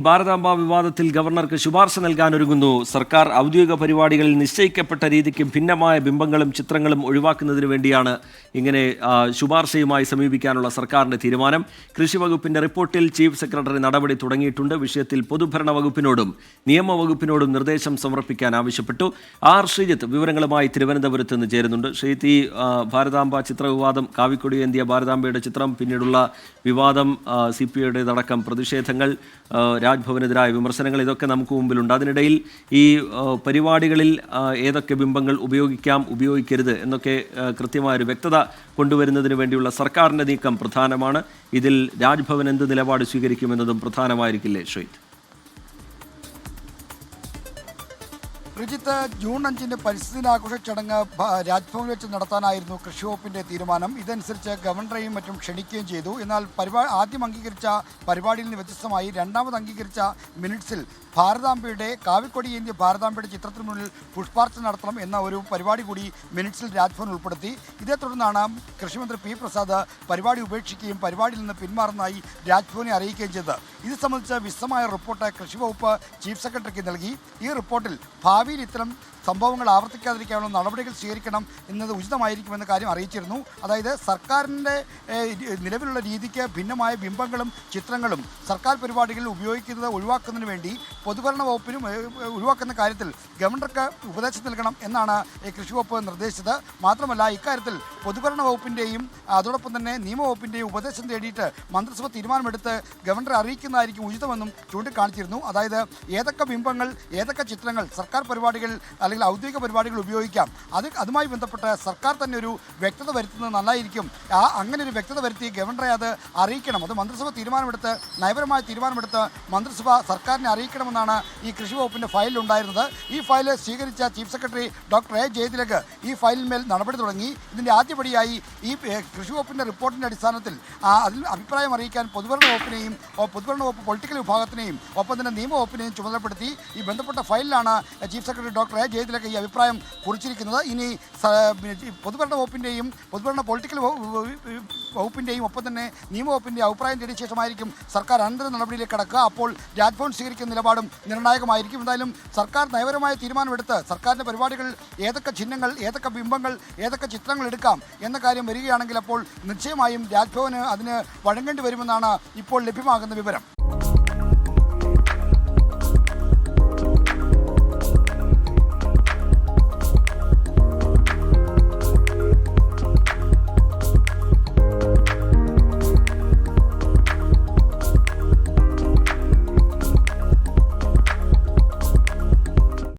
ഭാരതാംബ വിവാദത്തിൽ ഗവർണർക്ക് ശുപാർശ നൽകാനൊരുങ്ങുന്നു സർക്കാർ. ഔദ്യോഗിക പരിപാടികളിൽ നിശ്ചയിക്കപ്പെട്ട രീതിക്ക് ഭിന്നമായ ബിംബങ്ങളും ചിത്രങ്ങളും ഒഴിവാക്കുന്നതിന് വേണ്ടിയാണ് ഇങ്ങനെ ശുപാർശയുമായി സമീപിക്കാനുള്ള സർക്കാരിന്റെ തീരുമാനം. കൃഷി വകുപ്പിന്റെ റിപ്പോർട്ടിൽ ചീഫ് സെക്രട്ടറി നടപടി തുടങ്ങിയിട്ടുണ്ട്. വിഷയത്തിൽ പൊതുഭരണ വകുപ്പിനോടും നിയമവകുപ്പിനോടും നിർദ്ദേശം സമർപ്പിക്കാൻ ആവശ്യപ്പെട്ടു. ആർ ശ്രീജിത്ത് വിവരങ്ങളുമായി തിരുവനന്തപുരത്ത് നിന്ന് ചേരുന്നുണ്ട്. ശ്രീജിത്ത്, ഈ ഭാരതാംബ ചിത്ര വിവാദം, കാവിക്കൊടിയേന്തിയ ഭാരതാംബയുടെ ചിത്രം, പിന്നീടുള്ള വിവാദം, CPIയുടേതടക്കം പ്രതിഷേധങ്ങൾ, രാജ്ഭവനെതിരായ വിമർശനങ്ങൾ, ഇതൊക്കെ നമുക്ക് മുമ്പിലുണ്ട്. അതിനിടയിൽ ഈ പരിപാടികളിൽ ഏതൊക്കെ ബിംബങ്ങൾ ഉപയോഗിക്കാം, ഉപയോഗിക്കരുത് എന്നൊക്കെ കൃത്യമായൊരു വ്യക്തത കൊണ്ടുവരുന്നതിന് വേണ്ടിയുള്ള സർക്കാരിൻ്റെ നീക്കം പ്രധാനമാണ്. ഇതിൽ രാജ്ഭവൻ എന്ത് നിലപാട് സ്വീകരിക്കുമെന്നതും പ്രധാനമായിരിക്കില്ലേ ശ്രീജിത്ത്? റിജിത്ത്, ജൂൺ 5 പരിസ്ഥിതി ദിനാഘോഷ ചടങ്ങ് രാജ്ഭവനിൽ വെച്ച് നടത്താനായിരുന്നു കൃഷി വകുപ്പിൻ്റെ തീരുമാനം. ഇതനുസരിച്ച് ഗവർണറെയും മറ്റും ക്ഷണിക്കുകയും ചെയ്തു. എന്നാൽ ആദ്യം അംഗീകരിച്ച പരിപാടിയിൽ നിന്ന് വ്യത്യസ്തമായി രണ്ടാമത് അംഗീകരിച്ച മിനിറ്റ്സിൽ ഭാരതാംബയുടെ കാവിക്കൊടിയേന്തിയ ഭാരതാംബയുടെ ചിത്രത്തിന് മുന്നിൽ പുഷ്പാർച്ചന നടത്തണം എന്ന ഒരു പരിപാടി കൂടി മിനിറ്റ്സിൽ രാജ്ഭവൻ ഉൾപ്പെടുത്തി. ഇതേ തുടർന്നാണ് കൃഷിമന്ത്രി P. പ്രസാദ് പരിപാടി ഉപേക്ഷിക്കുകയും പരിപാടിയിൽ നിന്ന് പിന്മാറുന്നതായി രാജ്ഭവനെ അറിയിക്കുകയും ചെയ്തത്. ഇത് സംബന്ധിച്ച് വിശദമായ റിപ്പോർട്ട് കൃഷി വകുപ്പ് ചീഫ് സെക്രട്ടറിക്ക് നൽകി. ഈ റിപ്പോർട്ടിൽ ഭാവിയിൽ ഇത്തരം സംഭവങ്ങൾ ആവർത്തിക്കാതിരിക്കാനുള്ള നടപടികൾ സ്വീകരിക്കണം എന്നത് ഉചിതമായിരിക്കുമെന്ന കാര്യം അറിയിച്ചിരുന്നു. അതായത് സർക്കാരിൻ്റെ നിലവിലുള്ള രീതിക്ക് ഭിന്നമായ ബിംബങ്ങളും ചിത്രങ്ങളും സർക്കാർ പരിപാടികളിൽ ഉപയോഗിക്കുന്നത് ഒഴിവാക്കുന്നതിന് വേണ്ടി പൊതുഭരണ വകുപ്പിനും ഒഴിവാക്കുന്ന കാര്യത്തിൽ ഗവർണർക്ക് ഉപദേശം നൽകണം എന്നാണ് കൃഷി വകുപ്പ് നിർദ്ദേശിച്ചത്. മാത്രമല്ല, ഇക്കാര്യത്തിൽ പൊതുഭരണ വകുപ്പിൻ്റെയും അതോടൊപ്പം തന്നെ നിയമവകുപ്പിൻ്റെയും ഉപദേശം തേടിയിട്ട് മന്ത്രിസഭ തീരുമാനമെടുത്ത് ഗവർണറെ അറിയിക്കുന്നതായിരിക്കും ഉചിതമെന്നും ചൂണ്ടിക്കാണിച്ചിരുന്നു. അതായത് ഏതൊക്കെ ബിംബങ്ങൾ, ഏതൊക്കെ ചിത്രങ്ങൾ സർക്കാർ പരിപാടികൾ അല്ലെങ്കിൽ ഔദ്യോഗിക പരിപാടികൾ ഉപയോഗിക്കാം, അതുമായി ബന്ധപ്പെട്ട് സർക്കാർ തന്നെ ഒരു വ്യക്തത വരുത്തുന്നത് നന്നായിരിക്കും. അങ്ങനെ ഒരു വ്യക്തത വരുത്തി ഗവർണറെ അത് അറിയിക്കണം. അത് മന്ത്രിസഭ തീരുമാനമെടുത്ത്, നയപരമായ തീരുമാനമെടുത്ത് മന്ത്രിസഭ സർക്കാരിനെ അറിയിക്കണമെന്നാണ് ഈ കൃഷി വകുപ്പിൻ്റെ ഫയലിലുണ്ടായിരുന്നത്. ഈ ഫയൽ സ്വീകരിച്ച chief secretary doctor A. Jayathilak ഈ ഫയലിന്മേൽ നടപടി തുടങ്ങി. ഇതിൻ്റെ ആദ്യപടിയായി ഈ കൃഷി വകുപ്പിൻ്റെ റിപ്പോർട്ടിൻ്റെ അടിസ്ഥാനത്തിൽ അതിൽ അഭിപ്രായം അറിയിക്കാൻ പൊതുഭരണ വകുപ്പ് പൊളിറ്റിക്കൽ വിഭാഗത്തിനെയും ഒപ്പം തന്നെ നിയമവകുപ്പിനെയും ചുമതലപ്പെടുത്തി. ഈ ബന്ധപ്പെട്ട ഫയലിലാണ് chief secretary doctor A. Jayathilak ഈ അഭിപ്രായം കുറിച്ചിരിക്കുന്നത്. ഇനി പൊതുഭരണ വകുപ്പിൻ്റെയും പൊതുഭരണ പൊളിറ്റിക്കൽ വകുപ്പിൻ്റെയും ഒപ്പം തന്നെ നിയമവകുപ്പിൻ്റെ അഭിപ്രായം തേടിയ ശേഷമായിരിക്കും സർക്കാർ അനന്തര നടപടിയിലേക്ക് കടക്കുക. അപ്പോൾ രാജ്ഭവൻ സ്വീകരിക്കുന്ന നിലപാടും നിർണായകമായിരിക്കും. എന്തായാലും സർക്കാർ നയപരമായ തീരുമാനമെടുത്ത് സർക്കാരിൻ്റെ പരിപാടികളിൽ ഏതൊക്കെ ചിഹ്നങ്ങൾ, ഏതൊക്കെ ബിംബങ്ങൾ, ഏതൊക്കെ ചിത്രങ്ങൾ എടുക്കാം എന്ന കാര്യം വരികയാണെങ്കിൽ അപ്പോൾ നിശ്ചയമായും രാജ്ഭവന് അതിന് വഴങ്ങേണ്ടി വരുമെന്നാണ് ഇപ്പോൾ ലഭ്യമാകുന്ന വിവരം.